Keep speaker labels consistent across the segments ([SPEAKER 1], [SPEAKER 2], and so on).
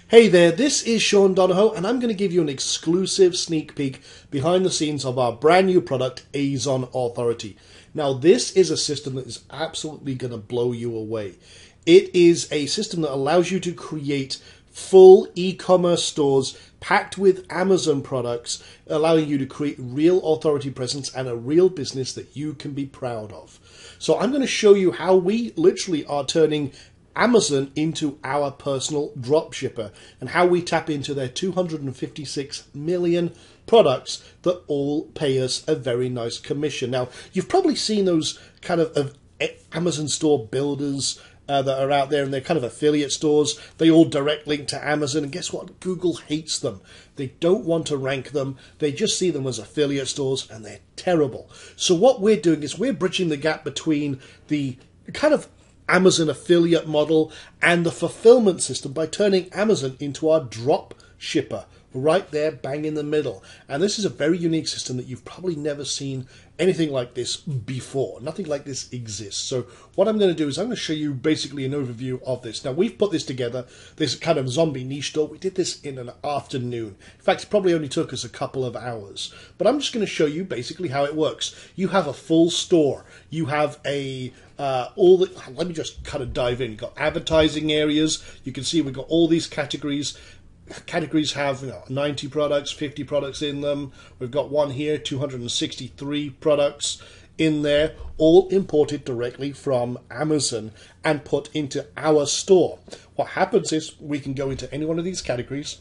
[SPEAKER 1] Hey there, this is Sean Donahoe, and I'm going to give you an exclusive sneak peek behind the scenes of our brand new product, Azon Authority. Now, this is a system that is absolutely going to blow you away. It is a system that allows you to create full e-commerce stores packed with Amazon products, allowing you to create real authority presence and a real business that you can be proud of. So I'm going to show you how we literally are turning Amazon into our personal dropshipper and how we tap into their 256 million products that all pay us a very nice commission. Now, you've probably seen those kind of Amazon store builders that are out there, and they're kind of affiliate stores. They all direct link to Amazon, and guess what? Google hates them. They don't want to rank them. They just see them as affiliate stores, and they're terrible. So what we're doing is we're bridging the gap between the kind of Amazon affiliate model and the fulfillment system by turning Amazon into our drop shipper right there, bang in the middle. And this is a very unique system that you've probably never seen anything like this before. Nothing like this exists. So what I'm going to do is I'm going to show you basically an overview of this. Now, we've put this together, this kind of zombie niche store. We did this in an afternoon. In fact, it probably only took us a couple of hours. But I'm just going to show you basically how it works. You have a full store. You have a let me just kind of dive in. You've got advertising areas. You can see we've got all these categories. Categories have 90 products, 50 products in them. We've got one here, 263 products in there, all imported directly from Amazon and put into our store. What happens is we can go into any one of these categories.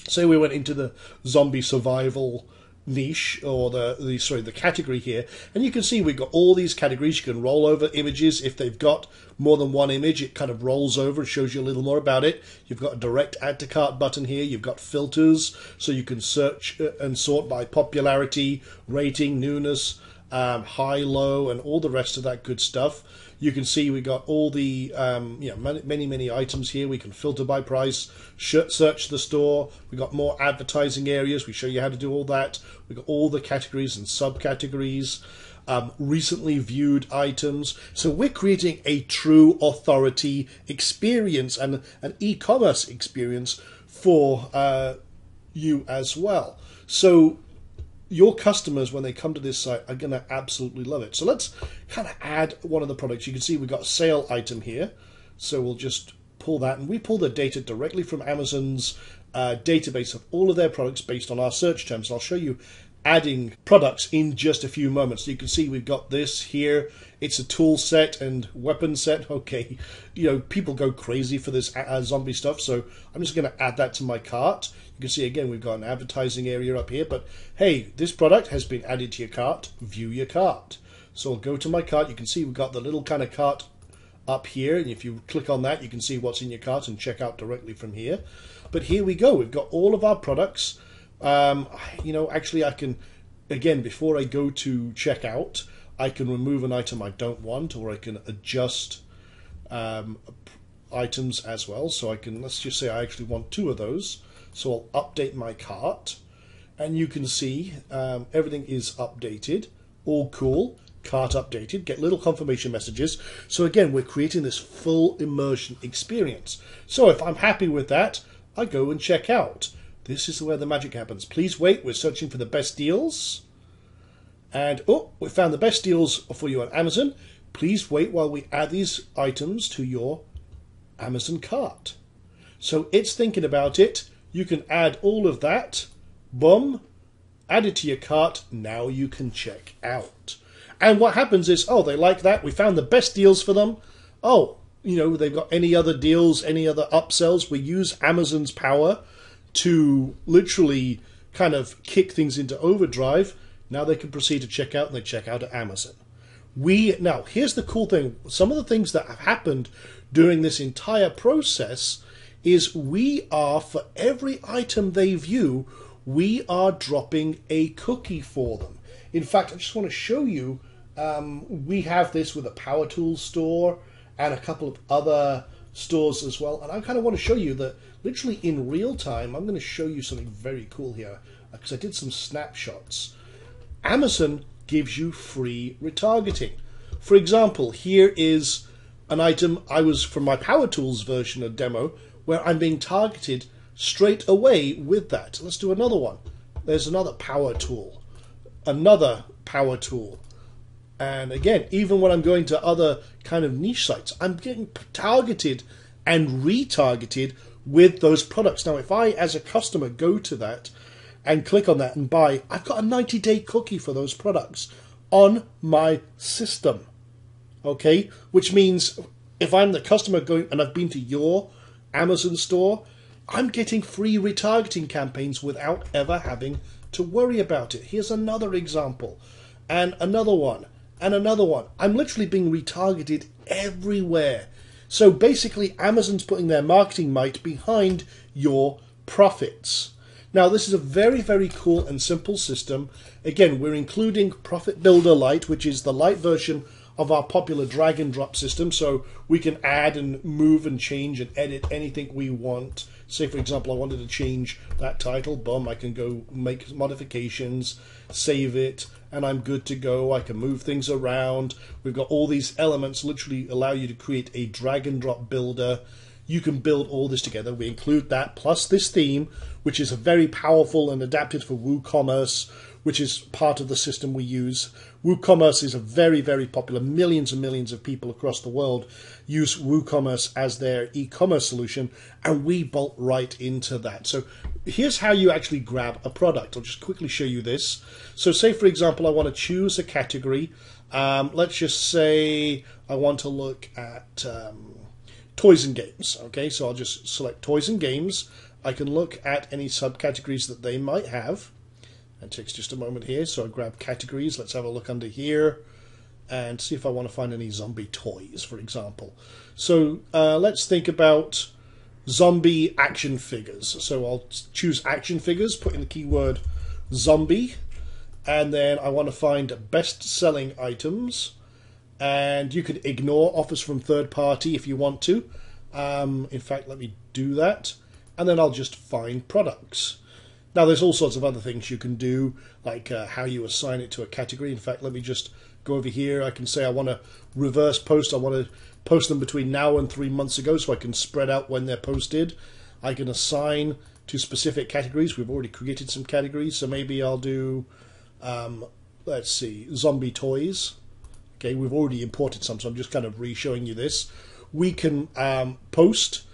[SPEAKER 1] Say we went into the zombie survival niche, or the category here, and you can see we've got all these categories. You can roll over images. If they've got more than one image, it kind of rolls over and shows you a little more about it. You've got a direct add to cart button here. You've got filters, so you can search and sort by popularity, rating, newness, high, low, and all the rest of that good stuff. You can see we got all the many items here. We can filter by price, search the store. We got more advertising areas. We show you how to do all that. We got all the categories and subcategories. Recently viewed items. So we're creating a true authority experience and an e-commerce experience for you as well. So your customers, when they come to this site, are going to absolutely love it. So let's kind of add one of the products. You can see we've got a sale item here. So we'll just pull that, and we pull the data directly from Amazon's database of all of their products based on our search terms. I'll show you adding products in just a few moments. So you can see we've got this here. It's a tool set and weapon set. Okay, people go crazy for this zombie stuff, so I'm just going to add that to my cart. You can see again we've got an advertising area up here, but hey, this product has been added to your cart. View your cart. So I'll go to my cart. You can see we've got the little kind of cart up here, and if you click on that, you can see what's in your cart and check out directly from here. But here we go. We've got all of our products. Actually, I can, again, before I go to checkout, I can remove an item I don't want, or I can adjust items as well. So I can, let's just say I actually want 2 of those. So I'll update my cart, and you can see everything is updated. All cool. Cart updated. Get little confirmation messages. So again, we're creating this full immersion experience. So if I'm happy with that, I go and check out. This is where the magic happens. Please wait. We're searching for the best deals. And, we found the best deals for you on Amazon. Please wait while we add these items to your Amazon cart. So it's thinking about it. You can add all of that. Boom. Add it to your cart. Now you can check out. And what happens is, they like that. We found the best deals for them. They've got any other deals, any other upsells. We use Amazon's power to literally kind of kick things into overdrive. Now they can proceed to check out, and they check out at Amazon. Now, here's the cool thing. Some of the things that have happened during this entire process is we are, for every item they view, we are dropping a cookie for them. In fact, I just want to show you, we have this with a Power Tools store and a couple of other stores as well. And I kind of want to show you that literally in real time. I'm going to show you something very cool here because I did some snapshots. Amazon gives you free retargeting. For example, here is an item from my Power Tools version of demo. where I'm being targeted straight away with that. Let's do another one. There's another power tool. Another power tool. And again, even when I'm going to other kind of niche sites, I'm getting targeted and retargeted with those products. Now, if I, as a customer, go to that and click on that and buy, I've got a 90-day cookie for those products on my system. Okay? Which means if I'm the customer going and I've been to your Amazon store, I'm getting free retargeting campaigns without ever having to worry about it. Here's another example. And another one. And another one. I'm literally being retargeted everywhere. So basically, Amazon's putting their marketing might behind your profits. Now, this is a very, very cool and simple system. Again, we're including Profit Builder Lite, which is the light version of our popular drag and drop system. So we can add and move and change and edit anything we want. Say, for example, I wanted to change that title. Boom, I can go make modifications, save it, and I'm good to go. I can move things around. We've got all these elements literally allow you to create a drag and drop builder. You can build all this together. We include that plus this theme, which is a very powerful and adapted for WooCommerce, which is part of the system we use. WooCommerce is a very, very popular. Millions and millions of people across the world use WooCommerce as their e-commerce solution, and we bolt right into that. So here's how you actually grab a product. I'll just quickly show you this. So say, for example, I want to choose a category. Let's just say I want to look at toys and games. Okay, so I'll just select toys and games. I can look at any subcategories that they might have. It takes just a moment here, so I grab categories. Let's have a look under here and see if I want to find any zombie toys, for example. So let's think about zombie action figures. So I'll choose action figures, put in the keyword zombie, and then I want to find best-selling items. And you can ignore offers from third party if you want to. In fact, let me do that. And then I'll just find products. Now, there's all sorts of other things you can do, like how you assign it to a category. In fact, let me just go over here. I can say I want to reverse post. I want to post them between now and 3 months ago so I can spread out when they're posted. I can assign to specific categories. We've already created some categories, so maybe I'll do, let's see, zombie toys. Okay, we've already imported some, so I'm just kind of re-showing you this. We can post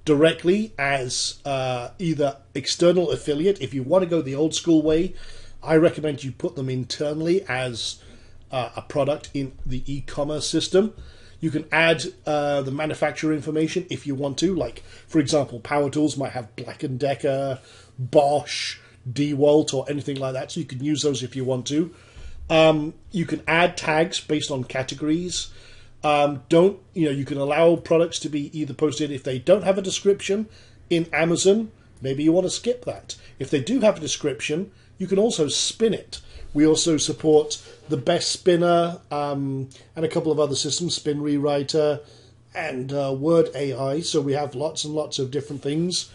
[SPEAKER 1] directly as either external affiliate. If you want to go the old school way, I recommend you put them internally as a product in the e-commerce system. You can add the manufacturer information if you want to. Like, for example, Power Tools might have Black & Decker, Bosch, DeWalt, or anything like that. So you can use those if you want to. You can add tags based on categories. You can allow products to be either posted if they don't have a description in Amazon. Maybe you want to skip that. If they do have a description, you can also spin it. We also support the Best Spinner and a couple of other systems, Spin Rewriter and Word AI. So we have lots and lots of different things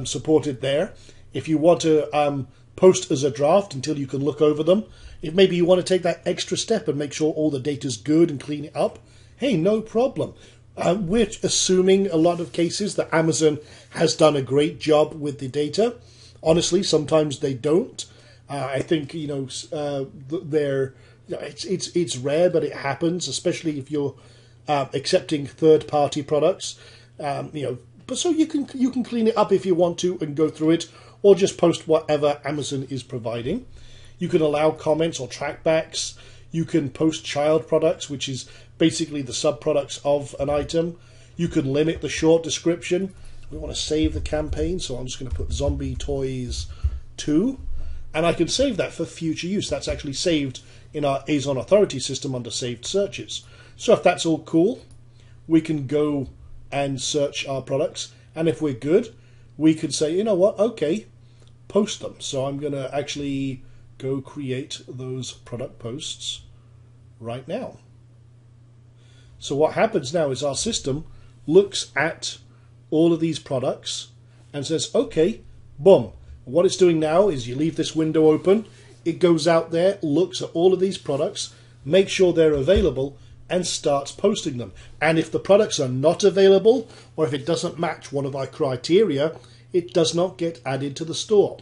[SPEAKER 1] supported there. If you want to post as a draft until you can look over them, if maybe you want to take that extra step and make sure all the data's good and clean it up, hey, no problem. We're assuming a lot of cases that Amazon has done a great job with the data. Honestly, sometimes they don't. I think it's rare, but it happens, especially if you're accepting third-party products. But so you can clean it up if you want to and go through it, or just post whatever Amazon is providing. You can allow comments or trackbacks. You can post child products, which is basically the subproducts of an item. You can limit the short description. We want to save the campaign, so I'm just going to put Zombie Toys 2. And I can save that for future use. That's actually saved in our Azon Authority system under saved searches. So if that's all cool, we can go and search our products. And if we're good, we could say, you know what, okay, post them. So I'm going to actually go create those product posts right now. So what happens now is our system looks at all of these products and says, okay, boom. What it's doing now is you leave this window open, it goes out there, looks at all of these products, makes sure they're available, and starts posting them. And if the products are not available, or if it doesn't match one of our criteria, it does not get added to the store.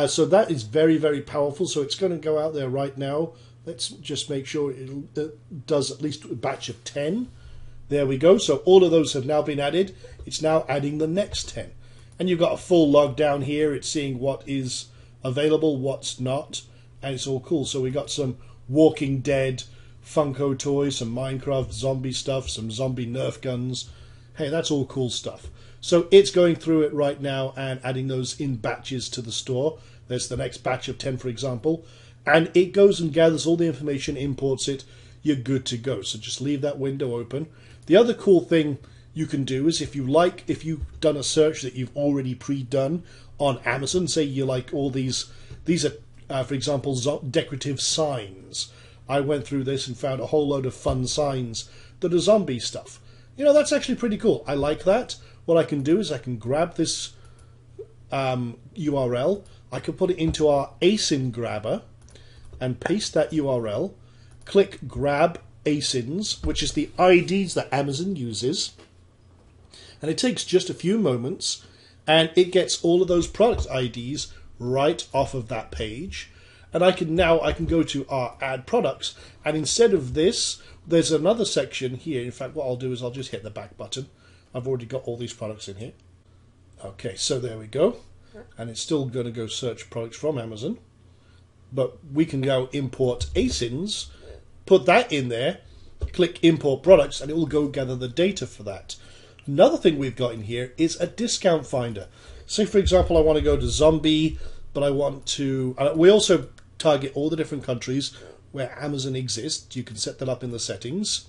[SPEAKER 1] So that is very, very powerful. So it's going to go out there right now. Let's just make sure it does at least a batch of 10. There we go. So all of those have now been added. It's now adding the next 10. And you've got a full log down here. It's seeing what is available, what's not. And it's all cool. So we got some Walking Dead Funko toys, some Minecraft zombie stuff, some zombie Nerf guns. Hey, that's all cool stuff. So it's going through it right now and adding those in batches to the store. There's the next batch of 10, for example. And it goes and gathers all the information, imports it. You're good to go. So just leave that window open. The other cool thing you can do is if you've done a search that you've already pre-done on Amazon, say you like all these are, for example, decorative signs. I went through this and found a whole load of fun signs that are zombie stuff. You know, that's actually pretty cool. I like that. What I can do is I can grab this URL, I can put it into our ASIN grabber and paste that URL, click grab ASINs, which is the IDs that Amazon uses, and it takes just a few moments and it gets all of those product IDs right off of that page. And I can go to our add products, and instead of this, there's another section here. In fact, what I'll do is I'll just hit the back button. I've already got all these products in here. Okay, so there we go. And it's still going to go search products from Amazon. But we can now import ASINs, put that in there, click import products, and it will go gather the data for that. Another thing we've got in here is a discount finder. Say, for example, I want to go to zombie, but I want to... we also target all the different countries where Amazon exists. You can set that up in the settings.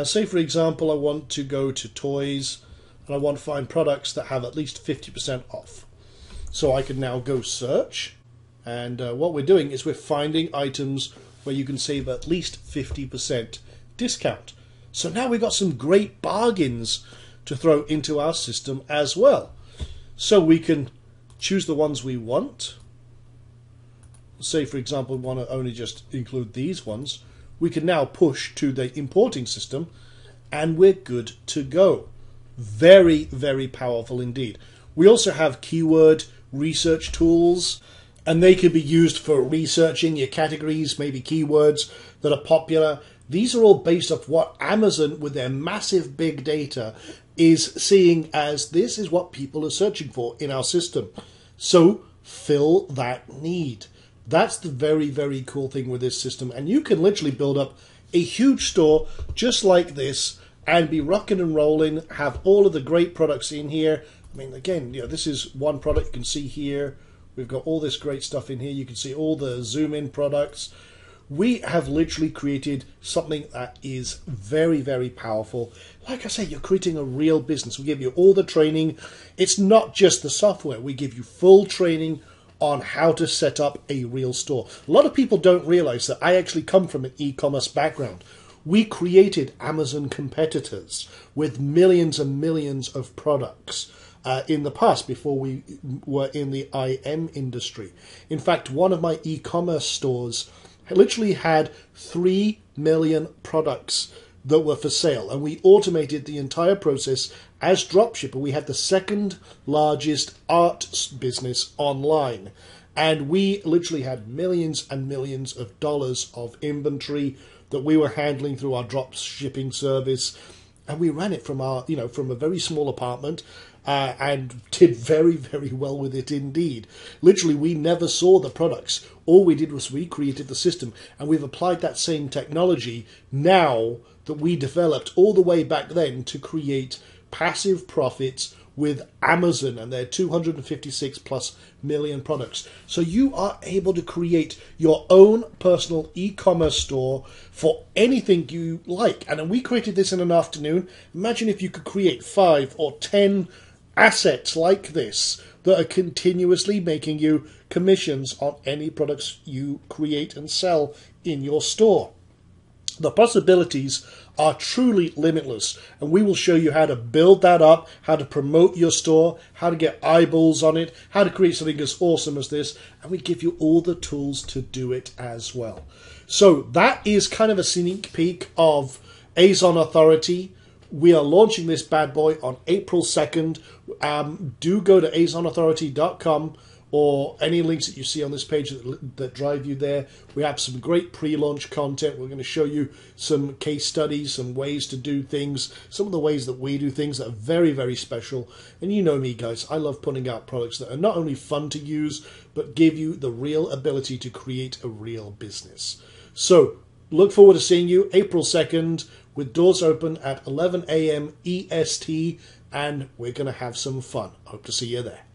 [SPEAKER 1] Say, for example, I want to go to toys, and I want to find products that have at least 50% off. So I can now go search, and what we're doing is we're finding items where you can save at least 50% discount. So now we've got some great bargains to throw into our system as well. So we can choose the ones we want. Say, for example, we want to only just include these ones. We can now push to the importing system, and we're good to go. Very, very powerful indeed. We also have keyword research tools, and they can be used for researching your categories, maybe keywords that are popular. These are all based off what Amazon, with their massive big data, is seeing as this is what people are searching for in our system. So fill that need. That's the very, very cool thing with this system. And you can literally build up a huge store just like this and be rocking and rolling, have all of the great products in here. I mean, again, you know, this is one product you can see here. We've got all this great stuff in here. You can see all the zoom in products. We have literally created something that is very, very powerful. Like I say, you're creating a real business. We give you all the training. It's not just the software. We give you full training on how to set up a real store. A lot of people don't realize that I actually come from an e-commerce background. We created Amazon competitors with millions and millions of products in the past before we were in the IM industry. In fact, one of my e-commerce stores literally had 3 million products that were for sale, and we automated the entire process as dropshipper. We had the second largest art business online, and we literally had millions and millions of dollars of inventory that we were handling through our drop shipping service, and we ran it from our, from a very small apartment, and did very, very well with it indeed. Literally, we never saw the products. All we did was we created the system, and we've applied that same technology now that we developed all the way back then to create passive profits with Amazon and their 256 plus million products. So you are able to create your own personal e-commerce store for anything you like. And we created this in an afternoon. Imagine if you could create 5 or 10 assets like this that are continuously making you commissions on any products you create and sell in your store. The possibilities are truly limitless, and we will show you how to build that up, how to promote your store, how to get eyeballs on it, how to create something as awesome as this, and we give you all the tools to do it as well. So that is kind of a sneak peek of Azon Authority. We are launching this bad boy on April 2nd. Do go to AzonAuthority.com or any links that you see on this page that drive you there. We have some great pre-launch content. We're going to show you some case studies, some ways to do things, some of the ways that we do things that are very, very special. And you know me, guys, I love putting out products that are not only fun to use, but give you the real ability to create a real business. So look forward to seeing you April 2nd with doors open at 11 a.m. EST, and we're going to have some fun. Hope to see you there.